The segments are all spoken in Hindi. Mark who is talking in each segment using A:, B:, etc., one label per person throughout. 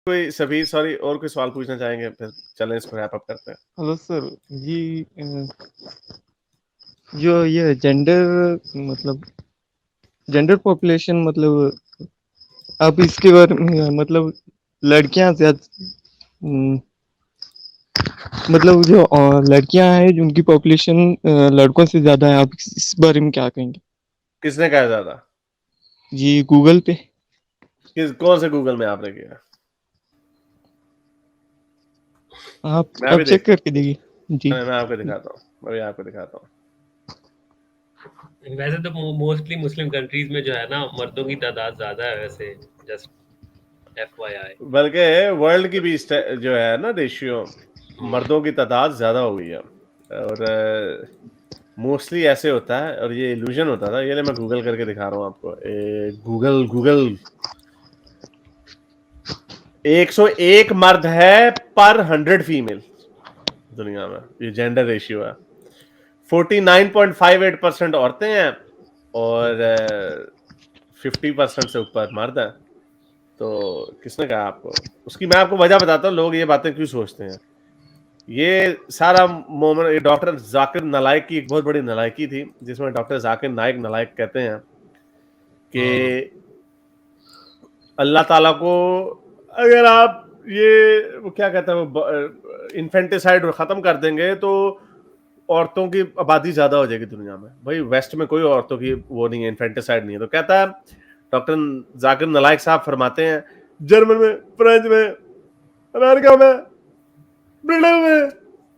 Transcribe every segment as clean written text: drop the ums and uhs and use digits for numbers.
A: कोई सभी सॉरी और कोई सवाल पूछना चाहेंगे, फिर चलें इसको रैप अप करते हैं।
B: हेलो सर जी। जो ये जेंडर मतलब जेंडर पॉपुलेशन मतलब आप इसके बारे में मतलब लड़कियां ज्यादा मतलब जो लड़कियां हैं जो उनकी पॉपुलेशन लड़कों से ज्यादा है, आप इस बारे में क्या कहेंगे?
A: किसने कहा ज्यादा?
B: जी गूगल पे।
A: कौन से गूगल में आपने किया?
B: आप
A: मैं भी
B: आप चेक
A: देखता
B: करके देखिए जी।
A: हूँ, मैं आपको दिखाता हूँ, मैं भी आपको दिखाता हूँ।
C: वैसे तो मोस्टली मुस्लिम कंट्रीज में जो है ना मर्दों की तादाद ज्यादा है वैसे, जस्ट एफवाईआई।
A: बल्कि वर्ल्ड की भी जो है ना रेशियो, मर्दों की तादाद ज्यादा हो गई है। और मोस्टली ऐसे होता है, और ये इल्यूजन होता था। ये ले मैं गूगल करके दिखा रहा हूँ आपको। गूगल गूगल 101 मर्द है पर 100 फीमेल दुनिया में। ये जेंडर रेशियो है। 49.58% औरतें हैं और 50% से ऊपर मर्द है। तो किसने कहा आपको? उसकी मैं आपको वजह बताता हूँ, लोग ये बातें क्यों सोचते हैं। ये सारा मोमेंट ये डॉक्टर जाकिर नालायक की एक बहुत बड़ी नालायकी थी, जिसमें डॉक्टर जाकिर नाइक नालायक कहते हैं कि अल्लाह ताला को अगर आप ये वो क्या कहते हैं वो इन्फेंटिसाइड खत्म कर देंगे तो औरतों की आबादी ज्यादा हो जाएगी दुनिया में। भाई वेस्ट में कोई औरतों की वो नहीं है, इन्फेंटिसाइड नहीं है। तो कहता है डॉक्टर जाकिर नालायक साहब फरमाते हैं, जर्मन में, फ्रेंच में, अमेरिका में, ब्रिटेन में,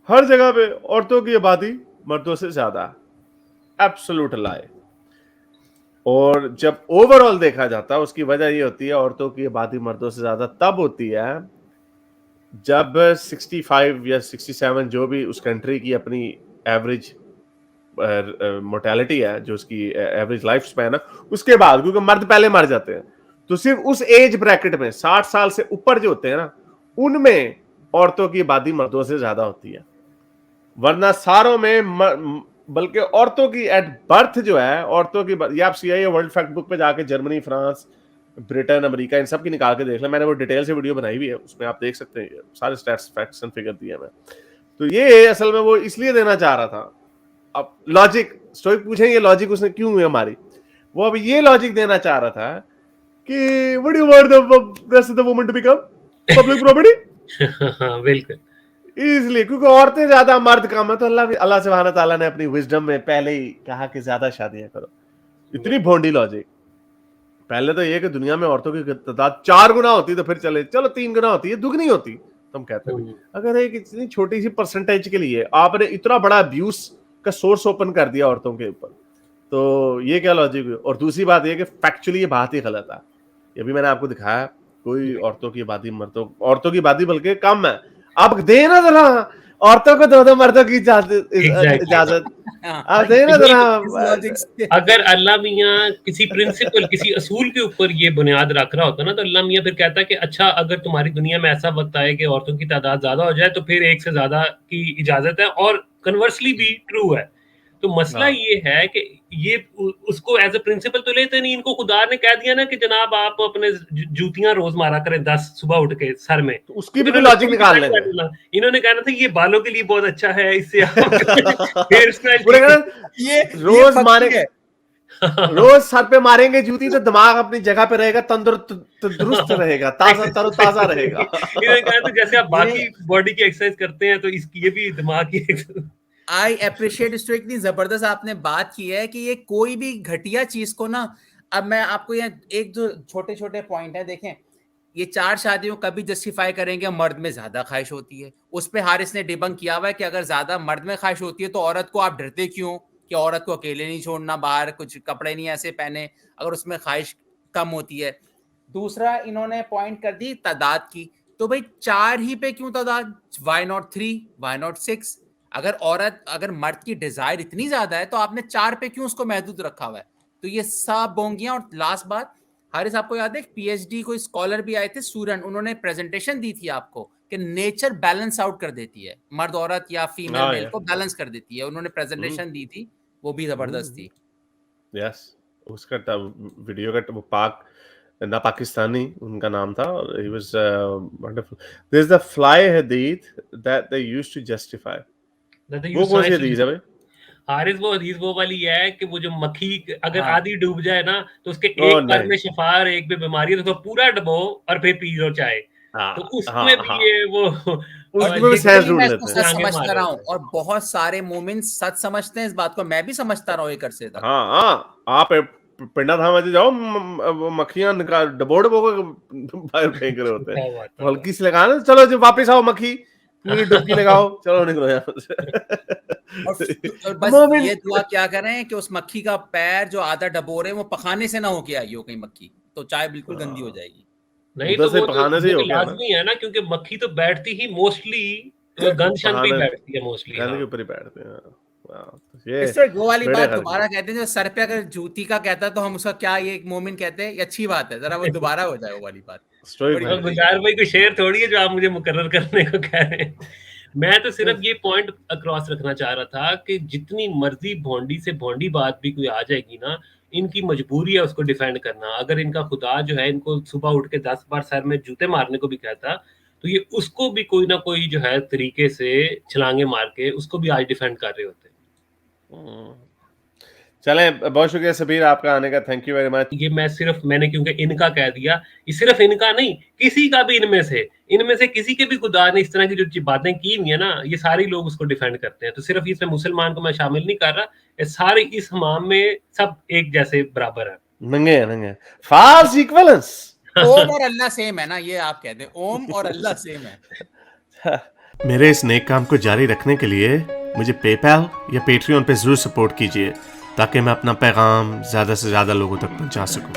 A: हर जगह पे औरतों की आबादी मर्दों से ज्यादा है। एब्सोल्यूट लाई। और जब ओवरऑल देखा जाता है उसकी वजह ये होती है, औरतों की आबादी मर्दों से ज्यादा तब होती है जब 65 या 67 जो भी उस कंट्री की अपनी एवरेज मोर्टेलिटी है, जो उसकी एवरेज लाइफ स्पैन है, उसके बाद, क्योंकि मर्द पहले मर जाते हैं, तो सिर्फ उस एज ब्रैकेट में 60 साल से ऊपर जो होते हैं ना, उनमें औरतों की आबादी मर्दों से ज्यादा होती है। वरना सारों में बल्कि औरतों की एट बर्थ जो है, औरतों की ये आप सीआईए वर्ल्ड फैक्ट बुक पे जाके जर्मनी, फ्रांस, ब्रिटेन, अमेरिका, इन सब की निकाल के देख लें। मैंने वो डिटेल से वीडियो बनाई हुई है, उसमें आप देख सकते हैं सारे स्टैट्स, फैक्ट्स एंड फिगर दिए मैं। तो ये असल में वो इसलिए देना चाह रहा था। अब लॉजिक स्टोइक पूछेंगे लॉजिक उसने क्यों हुई हमारी, वो अब ये लॉजिक देना चाह रहा था कि what do you want the rest of the woman to become public property.
C: बिल्कुल।
A: इसलिए क्योंकि औरतें ज्यादा मर्द कम है, तो अल्लाह सुब्हानहू तआला ने अपनी विजडम में पहले ही कहा कि ज्यादा शादियां करो। इतनी भोंडी लॉजिक। पहले तो ये कि दुनिया में औरतों की तादाद 4 गुना होती तो फिर चलो 3 गुना होती है, दुगनी होती तो हम कहते भी। अगर एक इतनी छोटी सी परसेंटेज के लिए आपने इतना बड़ा अब्यूज का सोर्स ओपन कर दिया औरतों के ऊपर, तो ये क्या लॉजिक हुई? और दूसरी बात ये कि फैक्चुअली ये बात ही गलत है। ये भी मैंने आपको दिखाया, कोई औरतों की आबादी औरतों की आबादी बल्कि कम है। आप देना जरा औरतों को, दो मर्दों की इजाजत आप देना जरा।
C: अगर अल्लाह मियाँ किसी प्रिंसिपल, किसी असूल के ऊपर ये बुनियाद रख रहा होता ना, तो अल्लाह मियाँ फिर कहता कि अच्छा अगर तुम्हारी दुनिया में ऐसा वक्त आए कि औरतों की तादाद ज्यादा हो जाए तो फिर एक से ज्यादा की इजाजत है, और कन्वर्सली भी ट्रू है। तो मसला ये है कि ये उसको एज ए प्रिंसिपल तो लेते नहीं। इनको खुदा ने कह दिया ना कि जनाब आप अपने जूतियां रोज मारा करें 10 सुबह उठ के सर में,
A: तो उसकी भी तो लॉजिक निकाल लेंगे।
C: इन्होंने कहना था ये बालों के लिए बहुत अच्छा है, इससे हेयर स्टाइल
D: ये
A: रोज मारे
D: है।
A: रोज सर पे मारेंगे जूती तो दिमाग अपनी जगह पे रहेगा, तंदुरुस्त रहेगा, तरोताजा रहेगा।
C: इन्होंने कहा तो जैसे आप बाकी बॉडी की एक्सरसाइज करते हैं तो इसकी ये भी दिमाग की
D: आई अप्रिशिएट इसको, इतनी जबरदस्त आपने बात की है कि ये कोई भी घटिया चीज को ना, अब मैं आपको ये एक जो छोटे छोटे पॉइंट है देखें, ये 4 शादियों कभी जस्टिफाई करेंगे मर्द में ज्यादा ख्वाहिश होती है। उस पे हारिस ने डिबंक किया हुआ है कि अगर ज्यादा मर्द में ख्वाहिश होती है तो औरत को आप डरते क्यों कि औरत को अकेले नहीं छोड़ना, बाहर कुछ कपड़े नहीं ऐसे पहने अगर उसमें ख्वाहिश कम होती है। दूसरा इन्होंने पॉइंट कर दी तादाद की, तो भाई 4 ही पे क्यों तादाद, वाई नॉट 3, वाई नॉट 6? अगर मर्द की डिजायर इतनी ज्यादा है तो आपने 4 पे क्यों उसको महदूद रखा हुआ है? तो ये सब बोंगियां। और लास्ट बात, हारिस आपको याद है पीएचडी कोई स्कॉलर भी आए थे सूरन, उन्होंने प्रेजेंटेशन दी थी आपको कि नेचर बैलेंस आउट कर देती है, मर्द औरत या फीमेल मेल को बैलेंस कर देती है। उन्होंने प्रेजेंटेशन दी थी, वो भी जबरदस्त थी।
A: यस, उसका वीडियो का वो पाक ना पाकिस्तानी उनका नाम था और he was wonderful. There is the fly हदीथ that they used to justify. वो कौन सी हदीस है भाई?
C: हारिस वो हदीस वो वाली है कि वो जो मक्खी अगर
D: हाँ।
C: आधी डूब जाए ना तो उसके
A: ओह,
C: एक पैर
A: नहीं।
C: में शिफा और एक में बीमारी है तो उसको पूरा डबो और फिर पी लो चाय। तो
A: हाँ,
C: उसमें भी
A: हाँ।
C: ये वो
A: उसमें भी
C: लिटरली
A: सेंस ढूंढ
D: मैं
A: लेते
D: इसको
A: हैं।
D: सच
C: छलांगे मार
D: समझता
C: रहे
D: रहा हूँ
C: होते हैं।
D: और बहुत सारे मोमेंट्स सच समझते हैं इस बात को, मैं भी समझता रहा हूँ एक अरसे तक।
A: हाँ, आप पिंडा धाम में जाओ, वो मक्खियां निकाल डबो बाहर फेंक रहे होते हैं।
C: क्या बात है।
A: हल्की सी लगाना, चलो जी वापस आओ मक्खी, पूरी डुबकी लगाओ, चलो निकलो यहाँ
D: और
A: से।
D: बस
A: मोमिन
D: ये दुआ क्या करें कि उस मक्खी का पैर जो आधा डबोरे वो पखाने से ना होके आई हो कहीं मक्खी, तो चाय बिल्कुल गंदी हो जाएगी।
C: नहीं
A: उधर
C: तो
A: से
C: वो
A: पखाने से ही हो गया ना,
C: लाजमी है ना, क्योंकि मक्खी तो बैठती ही मोस्टली गंद शन पे ही
A: पखाने
C: बैठती है मोस्टली।
A: गंद
C: हाँ
A: के ऊपर ही बैठते हैं। वाह, तो ये
D: इससे वो वाली
A: बेड़े
D: बात
A: गर्क
D: दोबारा
A: है।
D: कहते हैं जो सर पे अगर जूती का कहता तो हम उसका क्या ये एक मोमिन कहते हैं, ये अच्छी बात है, जरा वो दोबारा हो जाए वो वाली बात।
A: स्टोइक
D: बड़ी
A: भाई।
D: मजे की
C: गुलजार भाई कोई शेर थोड़ी है जो आप मुझे मुकर्रर करने को कह रहे हैं। मैं तो सिर्फ ये पॉइंट अक्रॉस रखना चाह रहा था कि जितनी मर्जी भोंडी से भोंडी बात भी कोई आ जाएगी ना, इनकी मजबूरी है उसको डिफेंड करना। अगर इनका खुदा जो है इनको सुबह उठ के 10 बार सर में जूते मारने को भी कहता, तो ये उसको भी कोई ना कोई जो है तरीके से छलांगे मार के उसको भी आज डिफेंड कर रहे होते।
A: चलें, बहुत शुक्रिया सबीर आपका आने का, थैंक यू वेरी मच।
C: ये मैंने क्योंकि इनका कह दिया, ये सिर्फ इनका नहीं, किसी का भी इनमें से किसी के भी खुदा ने इस तरह की जो बातें की हुई है ना, ये सारे लोग उसको डिफेंड करते हैं। तो सिर्फ इसमें मुसलमान को मैं शामिल नहीं कर रहा, ये सारे इस हमाम में सब एक जैसे बराबर है।
A: नंगे फाल्स इक्विवेलेंस।
D: ओम और अल्लाह सेम है ना, ये आप कहते हैं ओम और अल्लाह सेम है।
A: मेरे इस नेक काम को जारी रखने के लिए मुझे पेपैल या पेट्रियन पे जरूर सपोर्ट कीजिए, ताकि मैं अपना पैगाम ज्यादा से ज्यादा लोगों तक पहुंचा सकूं।